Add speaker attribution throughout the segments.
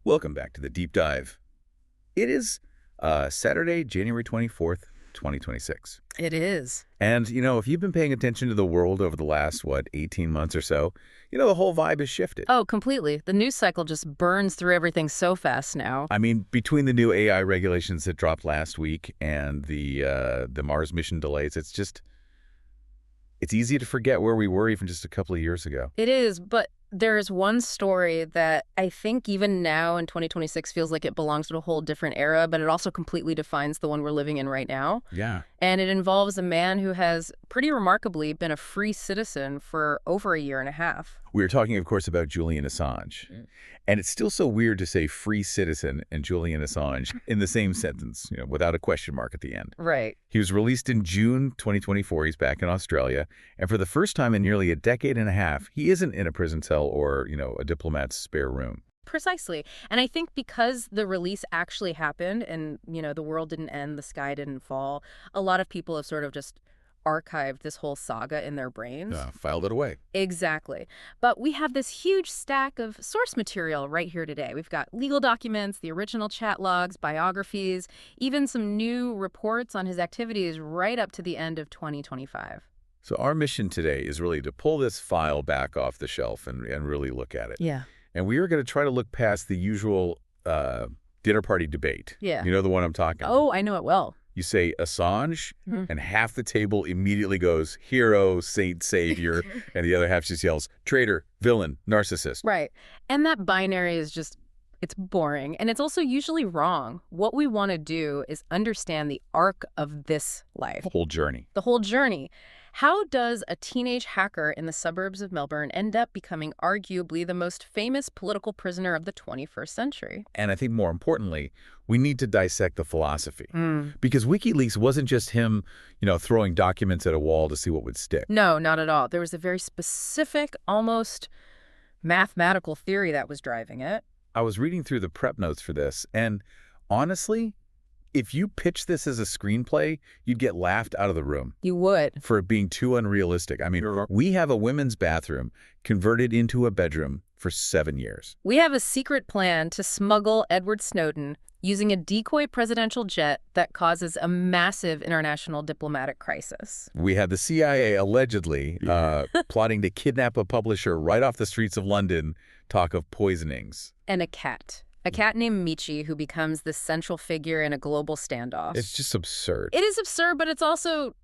Speaker 1: Welcome back to the Deep Dive. It is Saturday, January 24th, 2026.
Speaker 2: It is.
Speaker 1: And, if you've been paying attention to the world over the last, 18 months or so, the whole vibe has shifted.
Speaker 2: Oh, completely. The news cycle just burns through everything so fast now.
Speaker 1: I mean, between the new AI regulations that dropped last week and the Mars mission delays, it's easy to forget where we were even just a couple of years ago.
Speaker 2: It is, but there is one story that I think even now in 2026 feels like it belongs to a whole different era, but it also completely defines the one we're living in right now.
Speaker 1: Yeah.
Speaker 2: And it involves a man who has pretty remarkably been a free citizen for over a year and a half.
Speaker 1: We're talking, of course, about Julian Assange. And it's still so weird to say free citizen and Julian Assange in the same sentence, without a question mark at the end.
Speaker 2: Right.
Speaker 1: He was released in June 2024. He's back in Australia. And for the first time in nearly a decade and a half, he isn't in a prison cell or, a diplomat's spare room.
Speaker 2: Precisely. And I think because the release actually happened and, the world didn't end, the sky didn't fall, a lot of people have sort of just archived this whole saga in their brains.
Speaker 1: Filed it away.
Speaker 2: Exactly. But we have this huge stack of source material right here today. We've got legal documents, the original chat logs, biographies, even some new reports on his activities right up to the end of 2025.
Speaker 1: So our mission today is really to pull this file back off the shelf and really look at it.
Speaker 2: Yeah.
Speaker 1: And we are going to try to look past the usual dinner party debate.
Speaker 2: Yeah.
Speaker 1: You know the one I'm talking about?
Speaker 2: Oh, I know it well.
Speaker 1: You say Assange, and half the table immediately goes, hero, saint, savior, and the other half just yells, traitor, villain, narcissist.
Speaker 2: Right. And that binary is just, it's boring. And it's also usually wrong. What we want to do is understand the arc of this life.
Speaker 1: The whole journey.
Speaker 2: The whole journey. How does a teenage hacker in the suburbs of Melbourne end up becoming arguably the most famous political prisoner of the 21st century?
Speaker 1: And I think more importantly, we need to dissect the philosophy. Because WikiLeaks wasn't just him, throwing documents at a wall to see what would stick.
Speaker 2: No, not at all. There was a very specific, almost mathematical theory that was driving it.
Speaker 1: I was reading through the prep notes for this, and honestly, if you pitch this as a screenplay, you'd get laughed out of the room.
Speaker 2: You would.
Speaker 1: For it being too unrealistic. I mean, we have a women's bathroom converted into a bedroom for 7 years.
Speaker 2: We have a secret plan to smuggle Edward Snowden using a decoy presidential jet that causes a massive international diplomatic crisis.
Speaker 1: We had the CIA allegedly plotting to kidnap a publisher right off the streets of London, talk of poisonings.
Speaker 2: And a cat. A cat named Michi who becomes the central figure in a global standoff.
Speaker 1: It's just absurd.
Speaker 2: It is absurd, but it's also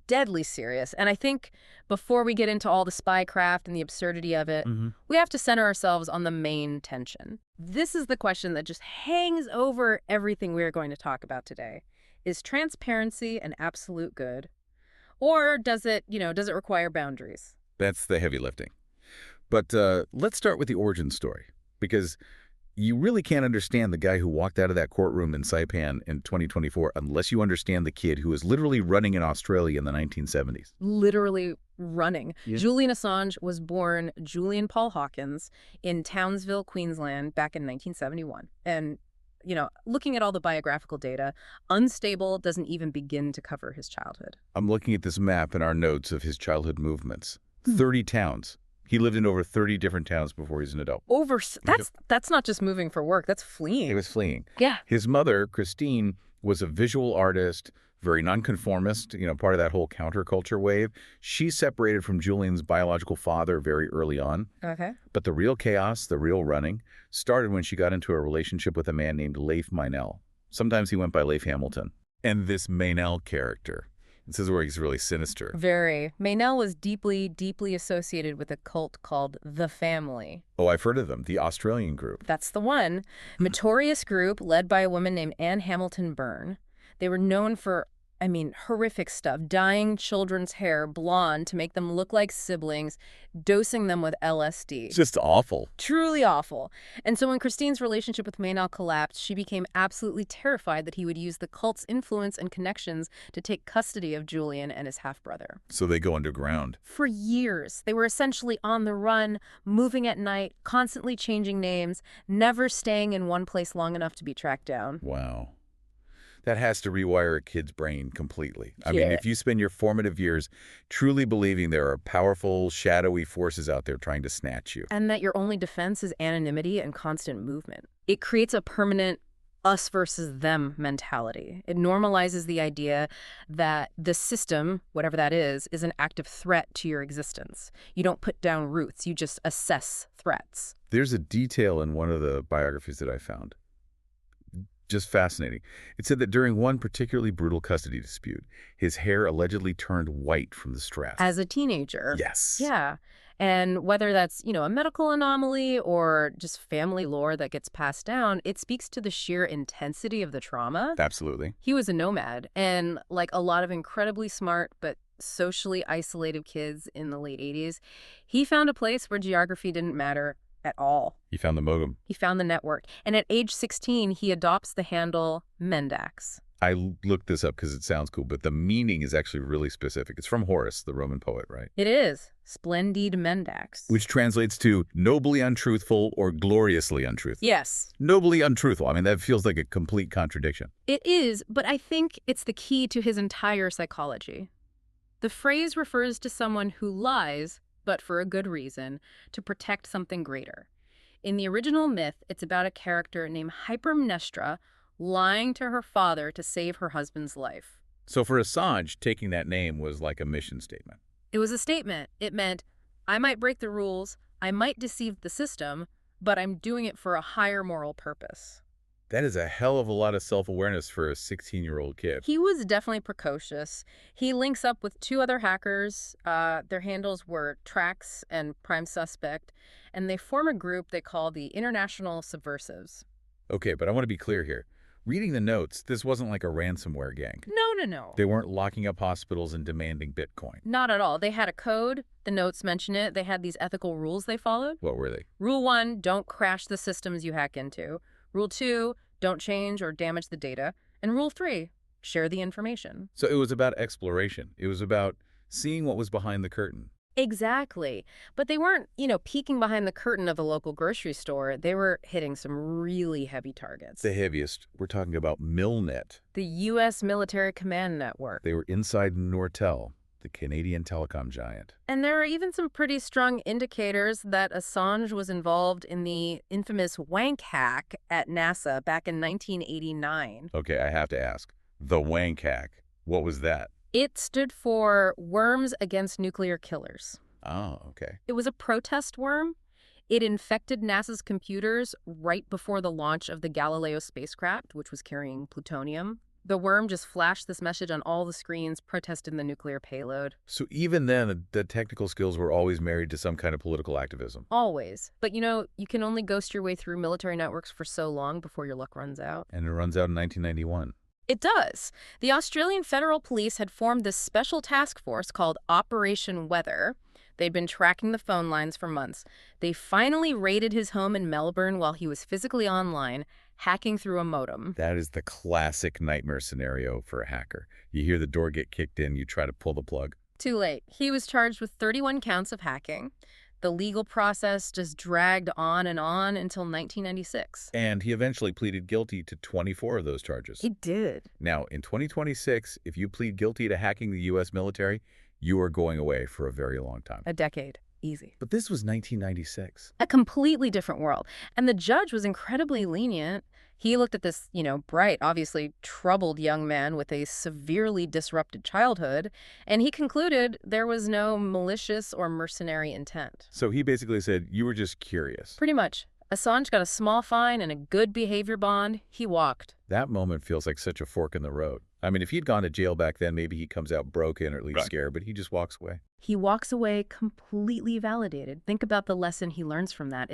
Speaker 2: deadly serious. And I think before we get into all the spycraft and the absurdity of it, we have to center ourselves on the main tension. This is the question that just hangs over everything we are going to talk about today. Is transparency an absolute good? Or does it require boundaries?
Speaker 1: That's the heavy lifting. But let's start with the origin story, because you really can't understand the guy who walked out of that courtroom in Saipan in 2024 unless you understand the kid who was literally running in Australia in the 1970s.
Speaker 2: Literally running.
Speaker 1: Yeah.
Speaker 2: Julian Assange was born Julian Paul Hawkins in Townsville, Queensland, back in 1971. And, looking at all the biographical data, unstable doesn't even begin to cover his childhood.
Speaker 1: I'm looking at this map in our notes of his childhood movements. 30 towns. He lived in over 30 different towns before he's an adult.
Speaker 2: That's not just moving for work, that's fleeing.
Speaker 1: He was fleeing.
Speaker 2: Yeah.
Speaker 1: His mother, Christine, was a visual artist, very nonconformist, part of that whole counterculture wave. She separated from Julian's biological father very early on.
Speaker 2: Okay.
Speaker 1: But the real chaos, the real running, started when she got into a relationship with a man named Leif Meinel. Sometimes he went by Leif Hamilton. And this Meinel character, this is where he's really sinister.
Speaker 2: Very. Meinel was deeply, deeply associated with a cult called The Family.
Speaker 1: Oh, I've heard of them, the Australian group.
Speaker 2: That's the one. Notorious group led by a woman named Anne Hamilton Byrne. They were known for, horrific stuff, dyeing children's hair blonde to make them look like siblings, dosing them with LSD.
Speaker 1: Just awful.
Speaker 2: Truly awful. And so when Christine's relationship with Meinel collapsed, she became absolutely terrified that he would use the cult's influence and connections to take custody of Julian and his half-brother.
Speaker 1: So they go underground.
Speaker 2: For years, they were essentially on the run, moving at night, constantly changing names, never staying in one place long enough to be tracked down.
Speaker 1: Wow. That has to rewire a kid's brain completely. I mean,
Speaker 2: Yeah.
Speaker 1: if you spend your formative years truly believing there are powerful, shadowy forces out there trying to snatch you.
Speaker 2: And that your only defense is anonymity and constant movement. It creates a permanent us versus them mentality. It normalizes the idea that the system, whatever that is an active threat to your existence. You don't put down roots, you just assess threats.
Speaker 1: There's a detail in one of the biographies that I found. Just fascinating. It said that during one particularly brutal custody dispute, his hair allegedly turned white from the stress.
Speaker 2: As a teenager.
Speaker 1: Yes.
Speaker 2: Yeah. And whether that's, a medical anomaly or just family lore that gets passed down, it speaks to the sheer intensity of the trauma.
Speaker 1: Absolutely.
Speaker 2: He was a nomad, and like a lot of incredibly smart but socially isolated kids in the late 80s, he found a place where geography didn't matter at all.
Speaker 1: He found the modem.
Speaker 2: He found the network. And at age 16, he adopts the handle Mendax.
Speaker 1: I looked this up because it sounds cool, but the meaning is actually really specific. It's from Horace, the Roman poet, right?
Speaker 2: It is. Splendid Mendax.
Speaker 1: Which translates to nobly untruthful or gloriously untruthful.
Speaker 2: Yes.
Speaker 1: Nobly untruthful. I mean, that feels like a complete contradiction.
Speaker 2: It is, but I think it's the key to his entire psychology. The phrase refers to someone who lies, but for a good reason, to protect something greater. In the original myth, it's about a character named Hypermnestra lying to her father to save her husband's life.
Speaker 1: So for Assange, taking that name was like a mission statement.
Speaker 2: It was a statement. It meant, I might break the rules, I might deceive the system, but I'm doing it for a higher moral purpose.
Speaker 1: That is a hell of a lot of self-awareness for a 16-year-old kid.
Speaker 2: He was definitely precocious. He links up with two other hackers. Their handles were Trax and Prime Suspect, and they form a group they call the International Subversives.
Speaker 1: Okay, but I want to be clear here. Reading the notes, this wasn't like a ransomware gang.
Speaker 2: No.
Speaker 1: They weren't locking up hospitals and demanding Bitcoin.
Speaker 2: Not at all. They had a code. The notes mention it. They had these ethical rules they followed.
Speaker 1: What were they?
Speaker 2: Rule 1, don't crash the systems you hack into. Rule 2, don't change or damage the data. And Rule 3, share the information.
Speaker 1: So it was about exploration. It was about seeing what was behind the curtain.
Speaker 2: Exactly. But they weren't, peeking behind the curtain of the local grocery store. They were hitting some really heavy targets.
Speaker 1: The heaviest. We're talking about Milnet.
Speaker 2: The U.S. Military Command Network.
Speaker 1: They were inside Nortel, the Canadian telecom giant.
Speaker 2: And there are even some pretty strong indicators that Assange was involved in the infamous wank hack at NASA back in 1989.
Speaker 1: Okay, I have to ask. The wank hack. What was that?
Speaker 2: It stood for Worms Against Nuclear Killers.
Speaker 1: Oh, okay.
Speaker 2: It was a protest worm. It infected NASA's computers right before the launch of the Galileo spacecraft, which was carrying plutonium. The worm just flashed this message on all the screens protesting the nuclear payload.
Speaker 1: So even then, the technical skills were always married to some kind of political activism.
Speaker 2: Always. But you can only ghost your way through military networks for so long before your luck runs out.
Speaker 1: And it runs out in 1991.
Speaker 2: It does. The Australian Federal Police had formed this special task force called Operation Weather. They'd been tracking the phone lines for months. They finally raided his home in Melbourne while he was physically online, hacking through a modem.
Speaker 1: That is the classic nightmare scenario for a hacker. You hear the door get kicked in, you try to pull the plug.
Speaker 2: Too late. He was charged with 31 counts of hacking. The legal process just dragged on until 1996.
Speaker 1: And he eventually pleaded guilty to 24 of those charges.
Speaker 2: He did.
Speaker 1: Now, in 2026, if you plead guilty to hacking the U.S. military, you are going away for a very long time.
Speaker 2: A decade. Easy.
Speaker 1: But this was 1996.
Speaker 2: A completely different world. And the judge was incredibly lenient. He looked at this, bright, obviously troubled young man with a severely disrupted childhood, and he concluded there was no malicious or mercenary intent.
Speaker 1: So he basically said, you were just curious.
Speaker 2: Pretty much. Assange got a small fine and a good behavior bond. He walked.
Speaker 1: That moment feels like such a fork in the road. I mean, if he'd gone to jail back then, maybe he comes out broken or at least scared, but he just walks away.
Speaker 2: He walks away completely validated. Think about the lesson he learns from that.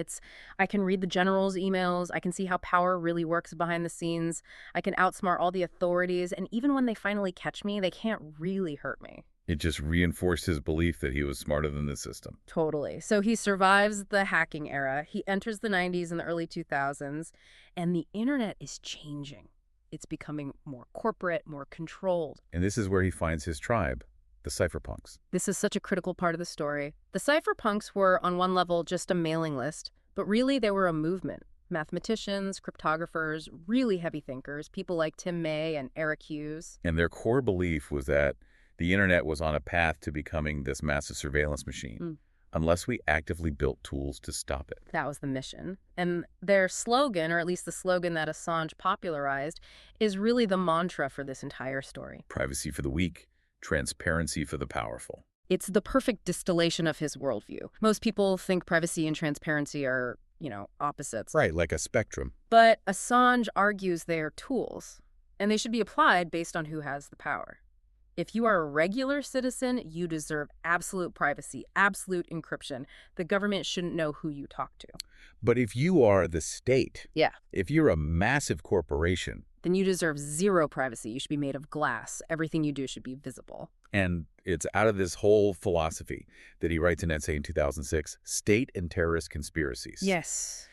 Speaker 2: I can read the general's emails. I can see how power really works behind the scenes. I can outsmart all the authorities. And even when they finally catch me, they can't really hurt me.
Speaker 1: It just reinforced his belief that he was smarter than the system.
Speaker 2: Totally. So he survives the hacking era. He enters the 90s and the early 2000s, and the internet is changing. It's becoming more corporate, more controlled.
Speaker 1: And this is where he finds his tribe, the cypherpunks.
Speaker 2: This is such a critical part of the story. The cypherpunks were, on one level, just a mailing list, but really they were a movement. Mathematicians, cryptographers, really heavy thinkers, people like Tim May and Eric Hughes.
Speaker 1: And their core belief was that the internet was on a path to becoming this massive surveillance machine, unless we actively built tools to stop it.
Speaker 2: That was the mission. And their slogan, or at least the slogan that Assange popularized, is really the mantra for this entire story.
Speaker 1: Privacy for the weak, transparency for the powerful.
Speaker 2: It's the perfect distillation of his worldview. Most people think privacy and transparency are, opposites.
Speaker 1: Right, like a spectrum.
Speaker 2: But Assange argues they are tools, and they should be applied based on who has the power. If you are a regular citizen, you deserve absolute privacy, absolute encryption. The government shouldn't know who you talk to.
Speaker 1: But if you are the state,
Speaker 2: Yeah.
Speaker 1: if you're a massive corporation,
Speaker 2: Then you deserve zero privacy. You should be made of glass. Everything you do should be visible.
Speaker 1: and it's out of this whole philosophy that he writes an essay in 2006, State and Terrorist Conspiracies.
Speaker 2: Yes.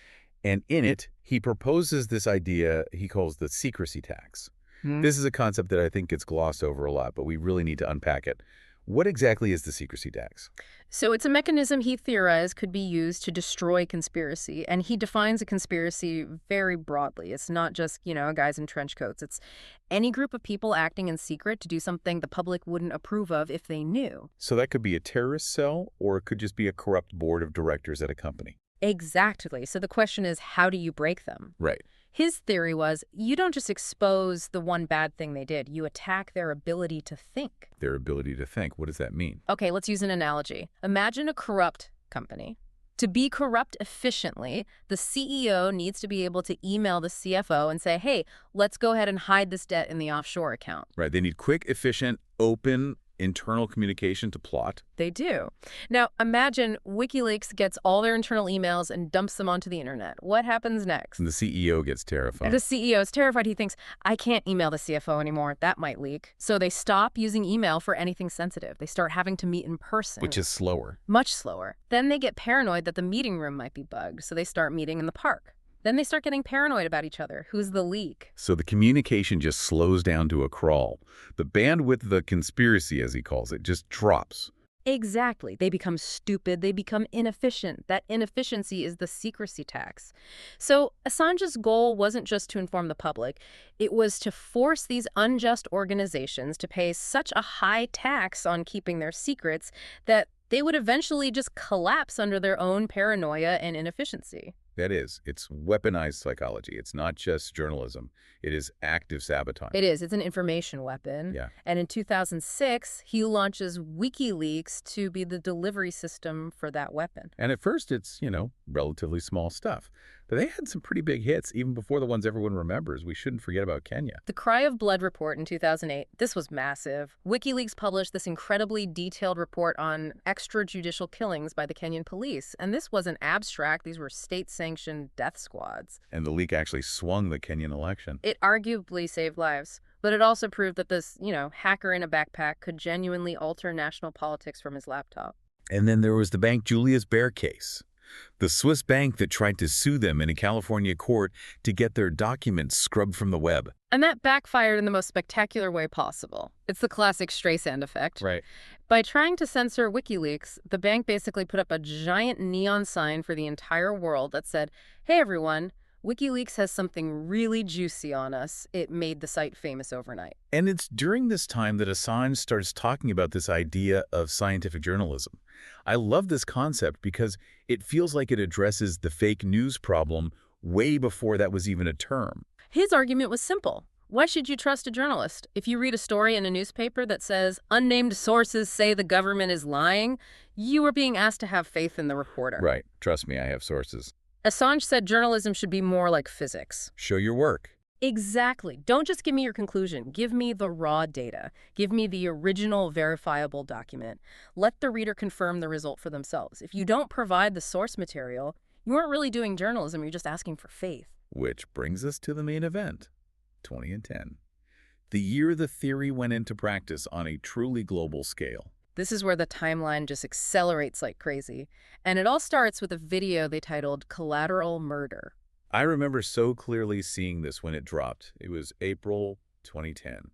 Speaker 1: And in it, he proposes this idea he calls the secrecy tax. This is a concept that I think gets glossed over a lot, but we really need to unpack it. What exactly is the secrecy tax?
Speaker 2: So it's a mechanism he theorized could be used to destroy conspiracy, and he defines a conspiracy very broadly. It's not just, guys in trench coats. It's any group of people acting in secret to do something the public wouldn't approve of if they knew.
Speaker 1: So that could be a terrorist cell, or it could just be a corrupt board of directors at a company.
Speaker 2: Exactly. So the question is, how do you break them?
Speaker 1: Right.
Speaker 2: His theory was, you don't just expose the one bad thing they did. You attack their ability to think.
Speaker 1: Their ability to think. What does that mean?
Speaker 2: Okay, let's use an analogy. Imagine a corrupt company. To be corrupt efficiently, the CEO needs to be able to email the CFO and say, hey, let's go ahead and hide this debt in the offshore account.
Speaker 1: Right. They need quick, efficient, open, internal communication to plot.
Speaker 2: They do. Now, imagine WikiLeaks gets all their internal emails and dumps them onto the internet. What happens next?
Speaker 1: And the CEO gets terrified.
Speaker 2: The CEO is terrified. He thinks, I can't email the CFO anymore. That might leak. So they stop using email for anything sensitive. They start having to meet in person.
Speaker 1: Which is slower.
Speaker 2: Much slower. Then they get paranoid that the meeting room might be bugged, so they start meeting in the park. Then they start getting paranoid about each other. Who's the leak?
Speaker 1: So the communication just slows down to a crawl. The bandwidth of the conspiracy, as he calls it, just drops.
Speaker 2: Exactly. They become stupid. They become inefficient. That inefficiency is the secrecy tax. So Assange's goal wasn't just to inform the public. It was to force these unjust organizations to pay such a high tax on keeping their secrets that they would eventually just collapse under their own paranoia and inefficiency.
Speaker 1: That is, it's weaponized psychology. It's not just journalism. It is active sabotage.
Speaker 2: It is. It's an information weapon.
Speaker 1: Yeah.
Speaker 2: And in 2006, he launches WikiLeaks to be the delivery system for that weapon.
Speaker 1: And at first, it's, relatively small stuff. But they had some pretty big hits, even before the ones everyone remembers. We shouldn't forget about Kenya.
Speaker 2: The Cry of Blood report in 2008, this was massive. WikiLeaks published this incredibly detailed report on extrajudicial killings by the Kenyan police. And this wasn't abstract. These were state-sanctioned death squads.
Speaker 1: And the leak actually swung the Kenyan election.
Speaker 2: It arguably saved lives. But it also proved that this, hacker in a backpack could genuinely alter national politics from his laptop.
Speaker 1: And then there was the Bank Julius Baer case. The Swiss bank that tried to sue them in a California court to get their documents scrubbed from the web.
Speaker 2: And that backfired in the most spectacular way possible. It's the classic Streisand effect.
Speaker 1: Right.
Speaker 2: By trying to censor WikiLeaks, the bank basically put up a giant neon sign for the entire world that said, hey everyone, WikiLeaks has something really juicy on us. It made the site famous overnight.
Speaker 1: And it's during this time that Assange starts talking about this idea of scientific journalism. I love this concept because it feels like it addresses the fake news problem way before that was even a term.
Speaker 2: His argument was simple. Why should you trust a journalist? If you read a story in a newspaper that says, unnamed sources say the government is lying, you are being asked to have faith in the reporter.
Speaker 1: Right. Trust me, I have sources.
Speaker 2: Assange said journalism should be more like physics.
Speaker 1: Show your work.
Speaker 2: Exactly. Don't just give me your conclusion. Give me the raw data. Give me the original verifiable document. Let the reader confirm the result for themselves. If you don't provide the source material, you aren't really doing journalism. You're just asking for faith.
Speaker 1: Which brings us to the main event, 2010. The year the theory went into practice on a truly global scale.
Speaker 2: This is where the timeline just accelerates like crazy. And it all starts with a video they titled Collateral Murder.
Speaker 1: I remember so clearly seeing this when it dropped. It was April 2010.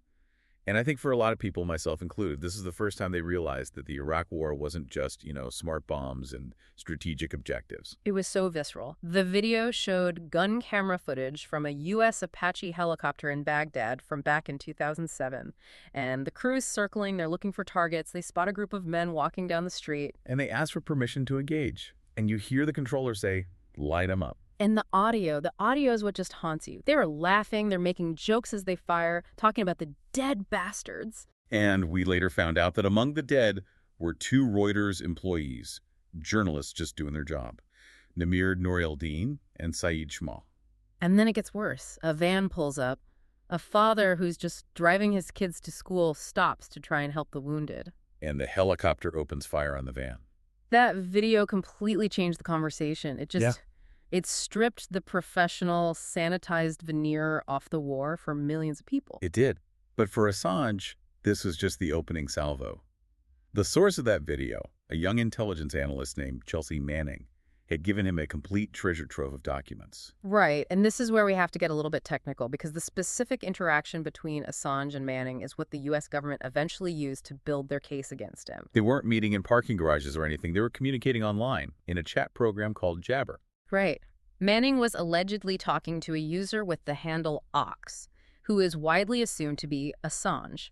Speaker 1: And I think for a lot of people, myself included, this is the first time they realized that the Iraq War wasn't just, smart bombs and strategic objectives.
Speaker 2: It was so visceral. The video showed gun camera footage from a U.S. Apache helicopter in Baghdad from back in 2007. And the crew's circling, they're looking for targets. They spot a group of men walking down the street.
Speaker 1: And they ask for permission to engage. And you hear the controller say, light them up.
Speaker 2: And the audio is what just haunts you. They were laughing, they're making jokes as they fire, talking about the dead bastards.
Speaker 1: And we later found out that among the dead were 2 Reuters employees, journalists just doing their job, Namir Noor-el-Din and Saeed Shma.
Speaker 2: And then it gets worse. A van pulls up. A father who's just driving his kids to school stops to try and help the wounded.
Speaker 1: And the helicopter opens fire on the van.
Speaker 2: That video completely changed the conversation. It stripped the professional, sanitized veneer off the war for millions of people.
Speaker 1: It did. But for Assange, this was just the opening salvo. The source of that video, a young intelligence analyst named Chelsea Manning, had given him a complete treasure trove of documents.
Speaker 2: Right, and this is where we have to get a little bit technical, because the specific interaction between Assange and Manning is what the U.S. government eventually used to build their case against him.
Speaker 1: They weren't meeting in parking garages or anything. They were communicating online in a chat program called Jabber.
Speaker 2: Right. Manning was allegedly talking to a user with the handle Ox, who is widely assumed to be Assange.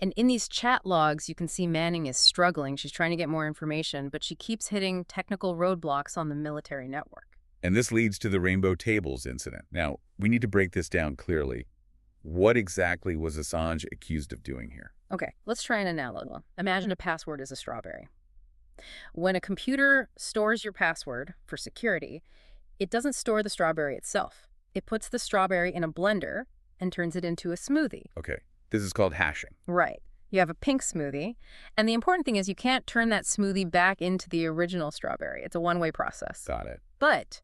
Speaker 2: And in these chat logs, you can see Manning is struggling. She's trying to get more information, but she keeps hitting technical roadblocks on the military network.
Speaker 1: And this leads to the Rainbow Tables incident. Now, we need to break this down clearly. What exactly was Assange accused of doing here?
Speaker 2: Okay, let's try an analogy. Imagine a password is a strawberry. When a computer stores your password for security, it doesn't store the strawberry itself. It puts the strawberry in a blender and turns it into a smoothie.
Speaker 1: Okay, this is called hashing.
Speaker 2: Right. You have a pink smoothie, and the important thing is you can't turn that smoothie back into the original strawberry. It's a one-way process.
Speaker 1: Got it.
Speaker 2: But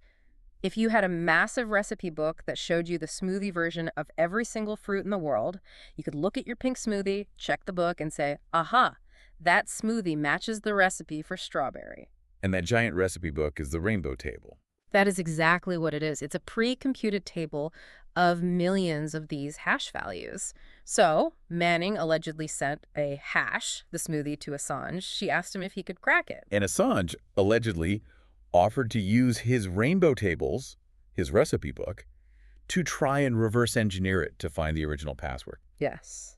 Speaker 2: if you had a massive recipe book that showed you the smoothie version of every single fruit in the world, you could look at your pink smoothie, check the book, and say, aha, that smoothie matches the recipe for strawberry.
Speaker 1: And that giant recipe book is the Rainbow Table.
Speaker 2: That is exactly what it is. It's a pre-computed table of millions of these hash values. So Manning allegedly sent a hash, the smoothie, to Assange. She asked him if he could crack it.
Speaker 1: And Assange allegedly offered to use his Rainbow Tables, his recipe book, to try and reverse engineer it to find the original password.
Speaker 2: Yes.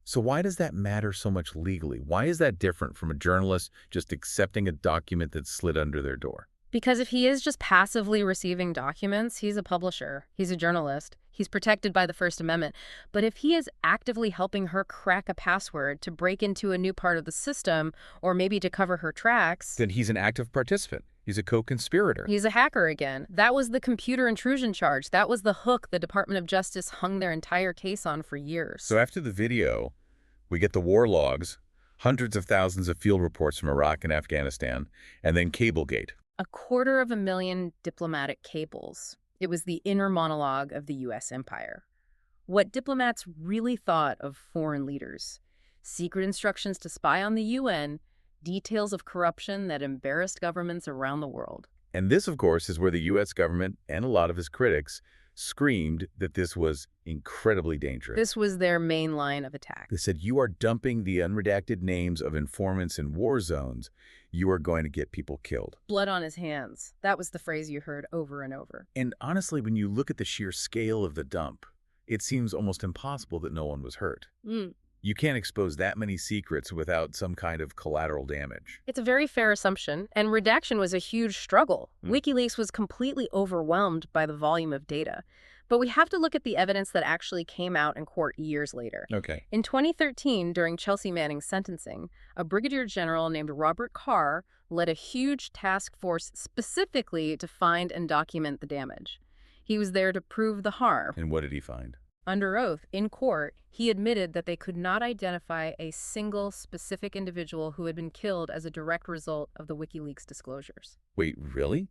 Speaker 1: So why does that matter so much legally? Why is that different from a journalist just accepting a document that slid under their door?
Speaker 2: Because if he is just passively receiving documents, he's a publisher, he's a journalist, he's protected by the First Amendment. But if he is actively helping her crack a password to break into a new part of the system, or maybe to cover her tracks,
Speaker 1: then he's an active participant. He's a co-conspirator.
Speaker 2: He's a hacker again. That was the computer intrusion charge. That was the hook the Department of Justice hung their entire case on for years.
Speaker 1: So after the video, we get the war logs, hundreds of thousands of field reports from Iraq and Afghanistan, and then Cablegate.
Speaker 2: 250,000 diplomatic cables. It was the inner monologue of the U.S. empire. What diplomats really thought of foreign leaders. Secret instructions to spy on the UN, details of corruption that embarrassed governments around the world.
Speaker 1: And this, of course, is where the U.S. government and a lot of his critics screamed that this was incredibly dangerous.
Speaker 2: This was their main line of attack.
Speaker 1: They said, you are dumping the unredacted names of informants in war zones. You are going to get people killed.
Speaker 2: Blood on his hands. That was the phrase you heard over and over.
Speaker 1: And honestly, when you look at the sheer scale of the dump, it seems almost impossible that no one was hurt. You can't expose that many secrets without some kind of collateral damage.
Speaker 2: It's a very fair assumption, and redaction was a huge struggle. WikiLeaks was completely overwhelmed by the volume of data. But we have to look at the evidence that actually came out in court years later.
Speaker 1: Okay.
Speaker 2: In 2013, during Chelsea Manning's sentencing, a brigadier general named Robert Carr led a huge task force specifically to find and document the damage. He was there to prove the harm.
Speaker 1: And what did he find?
Speaker 2: Under oath, in court, he admitted that they could not identify a single specific individual who had been killed as a direct result of the WikiLeaks disclosures.
Speaker 1: Wait, really?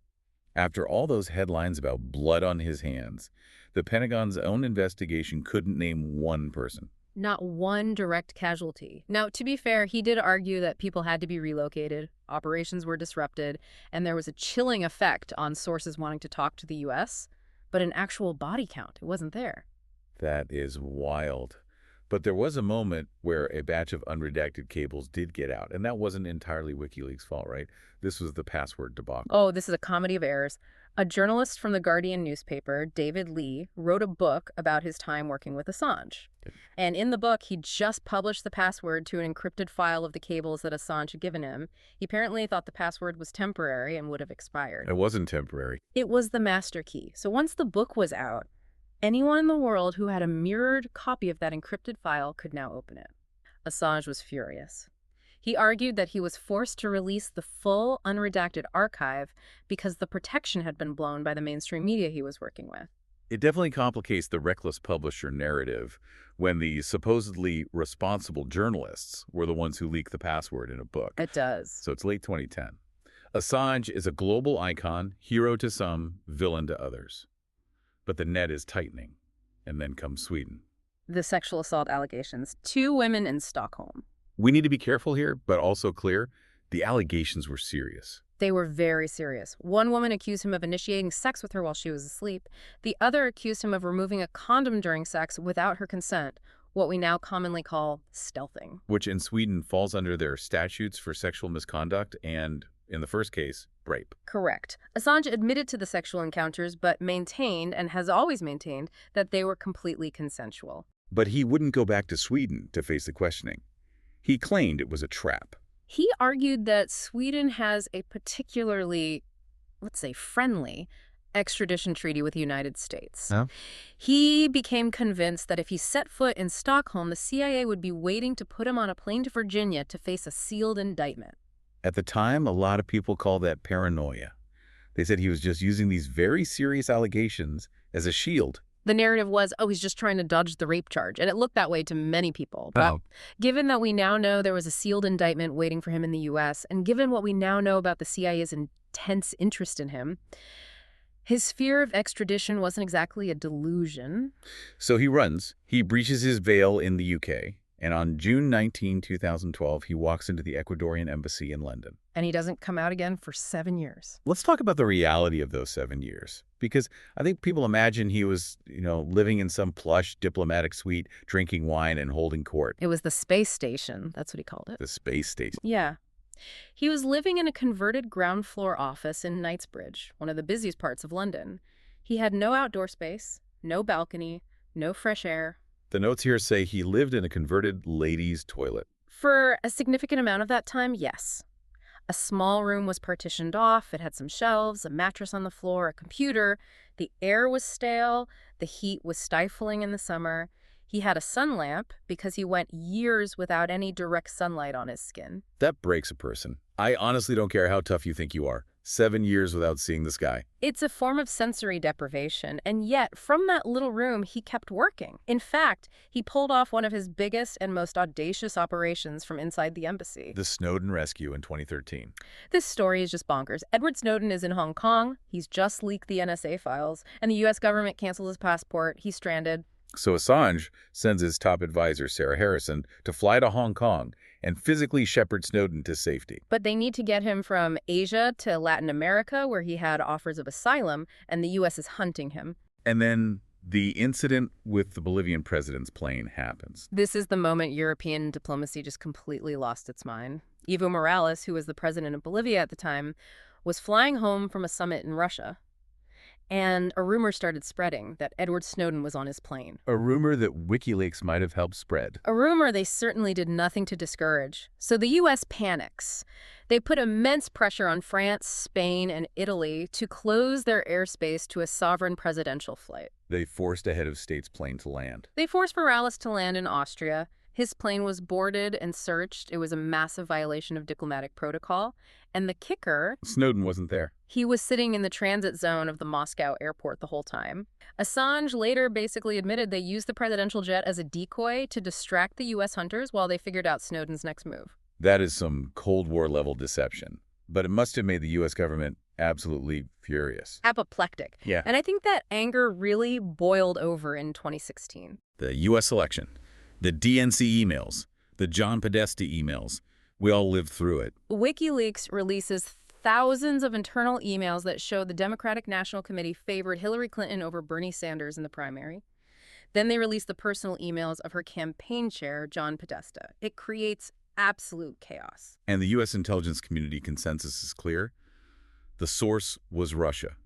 Speaker 1: After all those headlines about blood on his hands, the Pentagon's own investigation couldn't name one person.
Speaker 2: Not one direct casualty. Now, to be fair, he did argue that people had to be relocated, operations were disrupted, and there was a chilling effect on sources wanting to talk to the U.S., but an actual body count, it wasn't there.
Speaker 1: That is wild. But there was a moment where a batch of unredacted cables did get out, and that wasn't entirely WikiLeaks' fault, right? This was the password debacle.
Speaker 2: Oh, this is a comedy of errors. A journalist from the Guardian newspaper, David Lee, wrote a book about his time working with Assange. And in the book, he just published the password to an encrypted file of the cables that Assange had given him. He apparently thought the password was temporary and would have expired.
Speaker 1: It wasn't temporary.
Speaker 2: It was the master key. So once the book was out, anyone in the world who had a mirrored copy of that encrypted file could now open it. Assange was furious. He argued that he was forced to release the full, unredacted archive because the protection had been blown by the mainstream media he was working with.
Speaker 1: It definitely complicates the reckless publisher narrative when the supposedly responsible journalists were the ones who leaked the password in a book.
Speaker 2: It does.
Speaker 1: So it's late 2010. Assange is a global icon, hero to some, villain to others. But the net is tightening. And then comes Sweden.
Speaker 2: The sexual assault allegations. 2 women in Stockholm.
Speaker 1: We need to be careful here, but also clear, the allegations were serious.
Speaker 2: They were very serious. One woman accused him of initiating sex with her while she was asleep. The other accused him of removing a condom during sex without her consent, what we now commonly call stealthing.
Speaker 1: Which in Sweden falls under their statutes for sexual misconduct and, in the first case, rape.
Speaker 2: Correct. Assange admitted to the sexual encounters, but maintained, and has always maintained, that they were completely consensual.
Speaker 1: But he wouldn't go back to Sweden to face the questioning. He claimed it was a trap.
Speaker 2: He argued that Sweden has a particularly, let's say, friendly extradition treaty with the United States.
Speaker 1: Huh?
Speaker 2: He became convinced that if he set foot in Stockholm, the CIA would be waiting to put him on a plane to Virginia to face a sealed indictment.
Speaker 1: At the time, a lot of people called that paranoia. They said he was just using these very serious allegations as a shield.
Speaker 2: The narrative was, oh, he's just trying to dodge the rape charge. And it looked that way to many people. But given that we now know there was a sealed indictment waiting for him in the U.S., and given what we now know about the CIA's intense interest in him, his fear of extradition wasn't exactly a delusion.
Speaker 1: So he runs. He breaches his veil in the U.K., and on June 19, 2012, he walks into the Ecuadorian Embassy in London.
Speaker 2: And he doesn't come out again for 7 years.
Speaker 1: Let's talk about the reality of those 7 years. Because I think people imagine he was, living in some plush diplomatic suite, drinking wine and holding court.
Speaker 2: It was the space station. That's what he called it.
Speaker 1: The space station.
Speaker 2: Yeah. He was living in a converted ground floor office in Knightsbridge, one of the busiest parts of London. He had no outdoor space, no balcony, no fresh air.
Speaker 1: The notes here say he lived in a converted ladies' toilet.
Speaker 2: For a significant amount of that time, yes. A small room was partitioned off. It had some shelves, a mattress on the floor, a computer. The air was stale. The heat was stifling in the summer. He had a sun lamp because he went years without any direct sunlight on his skin.
Speaker 1: That breaks a person. I honestly don't care how tough you think you are. 7 years without seeing the sky.
Speaker 2: It's a form of sensory deprivation, and yet, from that little room, he kept working. In fact, he pulled off one of his biggest and most audacious operations from inside the embassy.
Speaker 1: The Snowden rescue in 2013.
Speaker 2: This story is just bonkers. Edward Snowden is in Hong Kong. He's just leaked the NSA files, and the U.S. government canceled his passport. He's stranded.
Speaker 1: So Assange sends his top advisor, Sarah Harrison, to fly to Hong Kong and physically shepherd Snowden to safety.
Speaker 2: But they need to get him from Asia to Latin America, where he had offers of asylum, and the U.S. is hunting him.
Speaker 1: And then the incident with the Bolivian president's plane happens.
Speaker 2: This is the moment European diplomacy just completely lost its mind. Evo Morales, who was the president of Bolivia at the time, was flying home from a summit in Russia. And a rumor started spreading that Edward Snowden was on his plane.
Speaker 1: A rumor that WikiLeaks might have helped spread.
Speaker 2: A rumor they certainly did nothing to discourage. So the U.S. panics. They put immense pressure on France, Spain, and Italy to close their airspace to a sovereign presidential flight.
Speaker 1: They forced a head of state's plane to land.
Speaker 2: They forced Morales to land in Austria. His plane was boarded and searched. It was a massive violation of diplomatic protocol. And the kicker...
Speaker 1: Snowden wasn't there.
Speaker 2: He was sitting in the transit zone of the Moscow airport the whole time. Assange later basically admitted they used the presidential jet as a decoy to distract the U.S. hunters while they figured out Snowden's next move.
Speaker 1: That is some Cold War-level deception. But it must have made the U.S. government absolutely furious.
Speaker 2: Apoplectic.
Speaker 1: Yeah.
Speaker 2: And I think that anger really boiled over in 2016.
Speaker 1: The U.S. election, the DNC emails, the John Podesta emails. We all lived through it.
Speaker 2: WikiLeaks releases thousands of internal emails that show the Democratic National Committee favored Hillary Clinton over Bernie Sanders in the primary. Then they release the personal emails of her campaign chair, John Podesta. It creates absolute chaos.
Speaker 1: And the U.S. intelligence community consensus is clear. The source was Russia,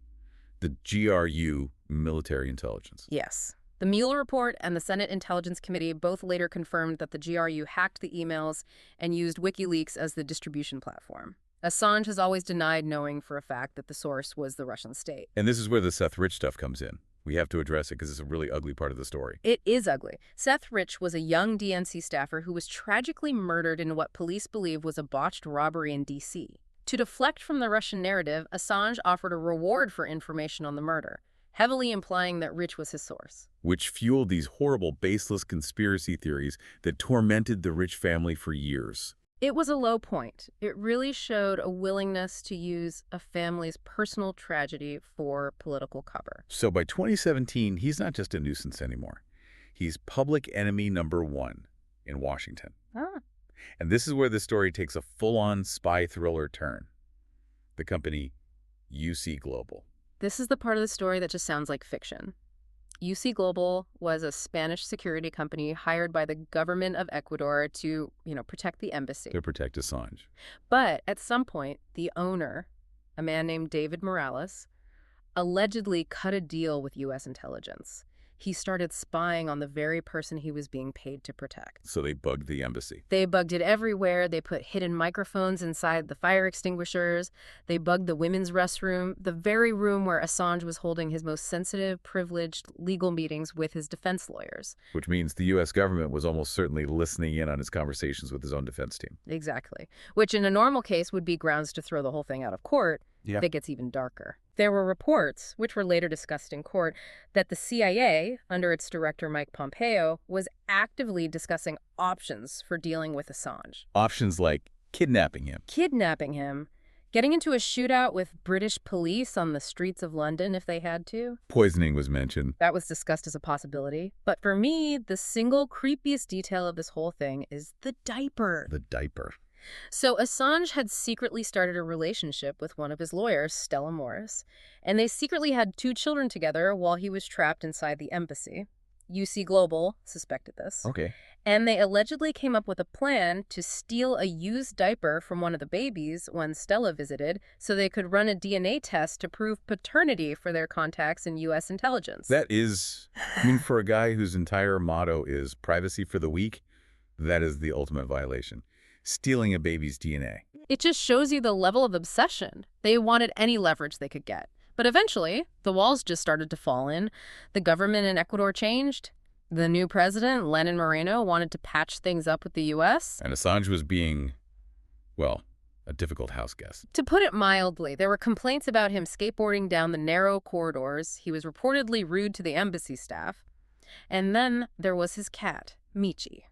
Speaker 1: the GRU military intelligence.
Speaker 2: Yes. The Mueller report and the Senate Intelligence Committee both later confirmed that the GRU hacked the emails and used WikiLeaks as the distribution platform. Assange has always denied knowing for a fact that the source was the Russian state.
Speaker 1: And this is where the Seth Rich stuff comes in. We have to address it because it's a really ugly part of the story.
Speaker 2: It is ugly. Seth Rich was a young DNC staffer who was tragically murdered in what police believe was a botched robbery in D.C. To deflect from the Russian narrative, Assange offered a reward for information on the murder, heavily implying that Rich was his source.
Speaker 1: Which fueled these horrible, baseless conspiracy theories that tormented the Rich family for years.
Speaker 2: It was a low point. It really showed a willingness to use a family's personal tragedy for political cover.
Speaker 1: So by 2017, he's not just a nuisance anymore. He's public enemy #1 in Washington.
Speaker 2: Ah.
Speaker 1: And this is where the story takes a full-on spy thriller turn. The company UC Global.
Speaker 2: This is the part of the story that just sounds like fiction. UC Global was a Spanish security company hired by the government of Ecuador to, protect the embassy.
Speaker 1: To protect Assange.
Speaker 2: But at some point, the owner, a man named David Morales, allegedly cut a deal with U.S. intelligence. He started spying on the very person he was being paid to protect.
Speaker 1: So they bugged the embassy.
Speaker 2: They bugged it everywhere. They put hidden microphones inside the fire extinguishers. They bugged the women's restroom, the very room where Assange was holding his most sensitive, privileged legal meetings with his defense lawyers.
Speaker 1: Which means the U.S. government was almost certainly listening in on his conversations with his own defense team.
Speaker 2: Exactly. Which in a normal case would be grounds to throw the whole thing out of court.
Speaker 1: Yeah.
Speaker 2: That gets even darker. There were reports, which were later discussed in court, that the CIA, under its director Mike Pompeo, was actively discussing options for dealing with Assange.
Speaker 1: Options like kidnapping him.
Speaker 2: Kidnapping him, getting into a shootout with British police on the streets of London if they had to.
Speaker 1: Poisoning was mentioned.
Speaker 2: That was discussed as a possibility. But for me, the single creepiest detail of this whole thing is the diaper.
Speaker 1: The diaper.
Speaker 2: So Assange had secretly started a relationship with one of his lawyers, Stella Morris, and they secretly had 2 children together while he was trapped inside the embassy. UC Global suspected this.
Speaker 1: Okay.
Speaker 2: And they allegedly came up with a plan to steal a used diaper from one of the babies when Stella visited so they could run a DNA test to prove paternity for their contacts in U.S. intelligence.
Speaker 1: That is, for a guy whose entire motto is privacy for the weak, that is the ultimate violation. Stealing a baby's DNA.
Speaker 2: It just shows you the level of obsession. They wanted any leverage they could get. But eventually, the walls just started to fall in. The government in Ecuador changed. The new president, Lenin Moreno, wanted to patch things up with the U.S.
Speaker 1: And Assange was being, well, a difficult house guest.
Speaker 2: To put it mildly, there were complaints about him skateboarding down the narrow corridors. He was reportedly rude to the embassy staff. And then there was his cat, Michi.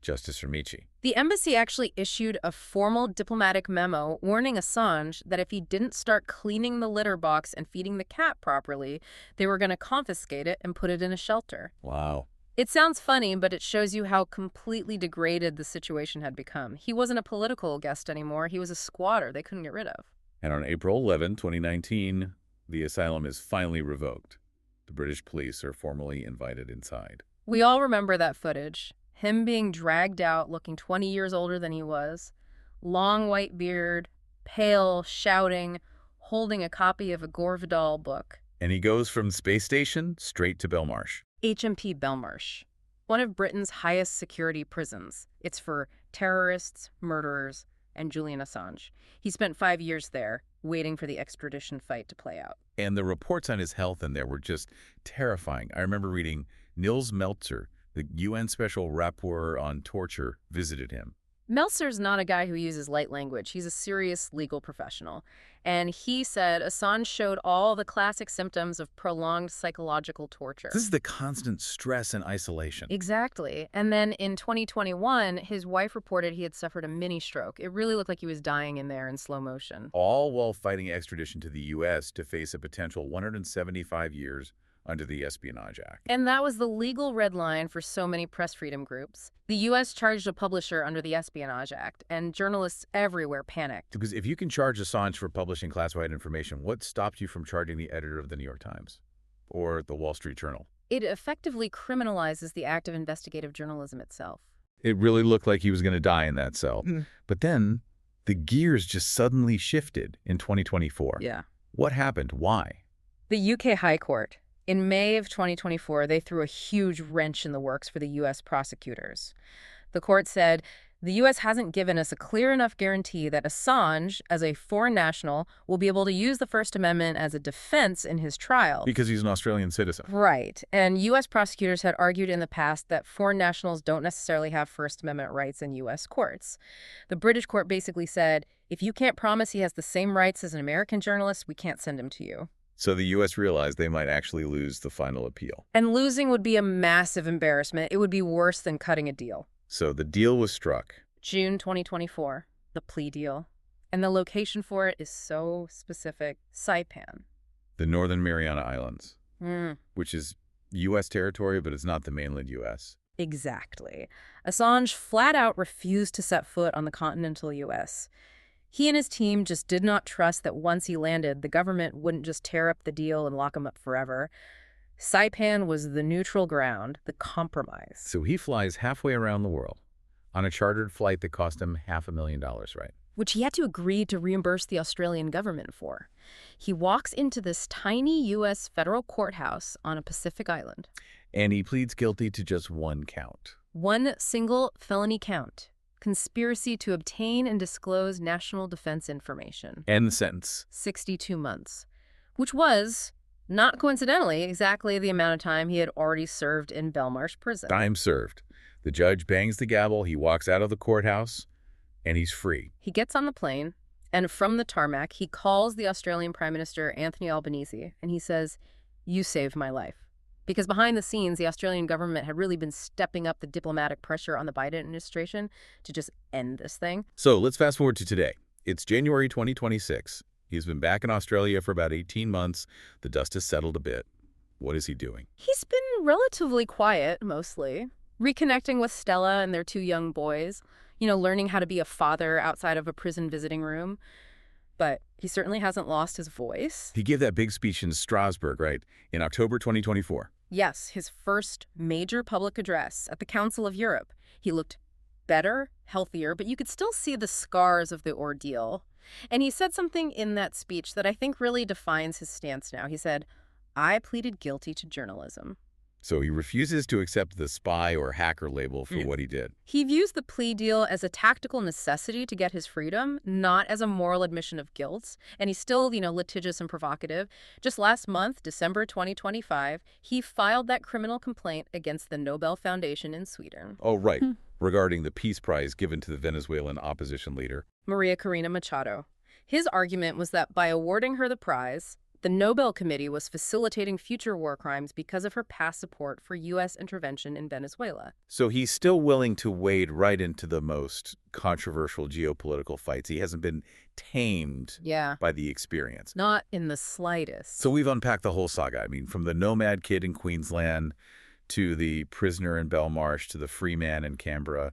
Speaker 1: Justice for Michi.
Speaker 2: The embassy actually issued a formal diplomatic memo warning Assange that if he didn't start cleaning the litter box and feeding the cat properly, they were going to confiscate it and put it in a shelter.
Speaker 1: Wow.
Speaker 2: It sounds funny, but it shows you how completely degraded the situation had become. He wasn't a political guest anymore. He was a squatter they couldn't get rid of.
Speaker 1: And on April 11, 2019, the asylum is finally revoked. The British police are formally invited inside.
Speaker 2: We all remember that footage. Him being dragged out, looking 20 years older than he was. Long white beard, pale, shouting, holding a copy of a Gore Vidal book.
Speaker 1: And he goes from the space station straight to Belmarsh.
Speaker 2: HMP Belmarsh, one of Britain's highest security prisons. It's for terrorists, murderers, and Julian Assange. He spent 5 years there, waiting for the extradition fight to play out.
Speaker 1: And the reports on his health in there were just terrifying. I remember reading Nils Meltzer, the UN Special Rapporteur on Torture, visited him.
Speaker 2: Meltzer's not a guy who uses light language. He's a serious legal professional. And he said Assange showed all the classic symptoms of prolonged psychological torture.
Speaker 1: This is the constant stress and isolation.
Speaker 2: Exactly. And then in 2021, his wife reported he had suffered a mini stroke. It really looked like he was dying in there in slow motion.
Speaker 1: All while fighting extradition to the U.S. to face a potential 175 years under the Espionage Act.
Speaker 2: And that was the legal red line for so many press freedom groups. The U.S. charged a publisher under the Espionage Act, and journalists everywhere panicked.
Speaker 1: Because if you can charge Assange for publishing classified information, what stopped you from charging the editor of the New York Times or the Wall Street Journal?
Speaker 2: It effectively criminalizes the act of investigative journalism itself.
Speaker 1: It really looked like he was going to die in that cell. But then the gears just suddenly shifted in 2024.
Speaker 2: Yeah.
Speaker 1: What happened? Why?
Speaker 2: The UK High Court, in May of 2024, they threw a huge wrench in the works for the U.S. prosecutors. The court said, the U.S. hasn't given us a clear enough guarantee that Assange, as a foreign national, will be able to use the First Amendment as a defense in his trial.
Speaker 1: Because he's an Australian citizen.
Speaker 2: Right. And U.S. prosecutors had argued in the past that foreign nationals don't necessarily have First Amendment rights in U.S. courts. The British court basically said, if you can't promise he has the same rights as an American journalist, we can't send him to you.
Speaker 1: So the U.S. realized they might actually lose the final appeal.
Speaker 2: And losing would be a massive embarrassment. It would be worse than cutting a deal.
Speaker 1: So the deal was struck.
Speaker 2: June 2024, the plea deal. And the location for it is so specific. Saipan.
Speaker 1: The Northern Mariana Islands, which is U.S. territory, but it's not the mainland U.S.
Speaker 2: Exactly. Assange flat out refused to set foot on the continental U.S. He and his team just did not trust that once he landed, the government wouldn't just tear up the deal and lock him up forever. Saipan was the neutral ground, the compromise.
Speaker 1: So he flies halfway around the world on a chartered flight that cost him $500,000, right?
Speaker 2: Which he had to agree to reimburse the Australian government for. He walks into this tiny U.S. federal courthouse on a Pacific island.
Speaker 1: And he pleads guilty to just one count.
Speaker 2: One single felony count. Conspiracy to obtain and disclose national defense information.
Speaker 1: And the sentence.
Speaker 2: 62 months. Which was, not coincidentally, exactly the amount of time he had already served in Belmarsh prison.
Speaker 1: Time served. The judge bangs the gavel, he walks out of the courthouse, and he's free.
Speaker 2: He gets on the plane, and from the tarmac, he calls the Australian Prime Minister, Anthony Albanese, and he says, you saved my life. Because behind the scenes, the Australian government had really been stepping up the diplomatic pressure on the Biden administration to just end this thing.
Speaker 1: So let's fast forward to today. It's January 2026. He's been back in Australia for about 18 months. The dust has settled a bit. What is he doing?
Speaker 2: He's been relatively quiet, mostly. Reconnecting with Stella and their two young boys. You know, learning how to be a father outside of a prison visiting room. But he certainly hasn't lost his voice.
Speaker 1: He gave that big speech in Strasbourg, right, in October 2024.
Speaker 2: Yes, his first major public address at the Council of Europe. He looked better, healthier, but you could still see the scars of the ordeal. And he said something in that speech that I think really defines his stance now. He said, I pleaded guilty to journalism.
Speaker 1: So he refuses to accept the spy or hacker label for what he did.
Speaker 2: He views the plea deal as a tactical necessity to get his freedom, not as a moral admission of guilt. And he's still, litigious and provocative. Just last month, December 2025, he filed that criminal complaint against the Nobel Foundation in Sweden.
Speaker 1: Oh, right. Regarding the Peace Prize given to the Venezuelan opposition leader,
Speaker 2: Maria Corina Machado. His argument was that by awarding her the prize, the Nobel Committee was facilitating future war crimes because of her past support for U.S. intervention in Venezuela.
Speaker 1: So he's still willing to wade right into the most controversial geopolitical fights. He hasn't been tamed by the experience.
Speaker 2: Not in the slightest.
Speaker 1: So we've unpacked the whole saga. I mean, from the nomad kid in Queensland to the prisoner in Belmarsh to the free man in Canberra.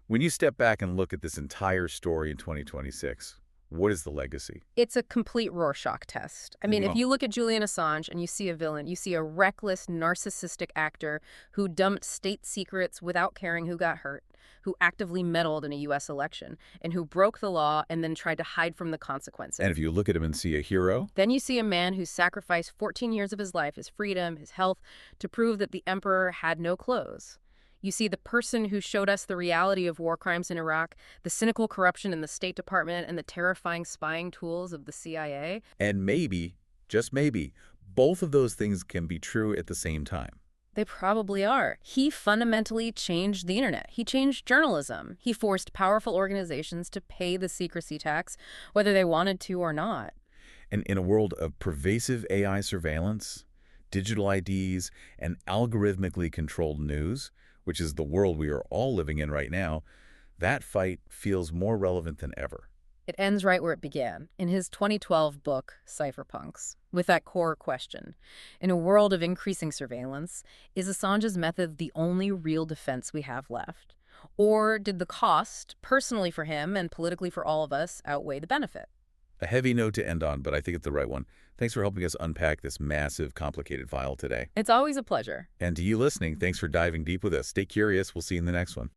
Speaker 1: When you step back and look at this entire story in 2026, what is the legacy?
Speaker 2: It's a complete Rorschach test. I mean, if you look at Julian Assange and you see a villain, you see a reckless, narcissistic actor who dumped state secrets without caring who got hurt, who actively meddled in a U.S. election, and who broke the law and then tried to hide from the consequences.
Speaker 1: And if you look at him and see a hero?
Speaker 2: Then you see a man who sacrificed 14 years of his life, his freedom, his health, to prove that the emperor had no clothes. You see the person who showed us the reality of war crimes in Iraq, the cynical corruption in the State Department, and the terrifying spying tools of the CIA.
Speaker 1: And maybe, just maybe, both of those things can be true at the same time.
Speaker 2: They probably are. He fundamentally changed the internet. He changed journalism. He forced powerful organizations to pay the secrecy tax, whether they wanted to or not.
Speaker 1: And in a world of pervasive AI surveillance, digital IDs, and algorithmically controlled news, which is the world we are all living in right now, that fight feels more relevant than ever.
Speaker 2: It ends right where it began, in his 2012 book, Cypherpunks, with that core question. In a world of increasing surveillance, is Assange's method the only real defense we have left? Or did the cost, personally for him and politically for all of us, outweigh the benefit?
Speaker 1: A heavy note to end on, but I think it's the right one. Thanks for helping us unpack this massive, complicated file today.
Speaker 2: It's always a pleasure.
Speaker 1: And to you listening, thanks for diving deep with us. Stay curious. We'll see you in the next one.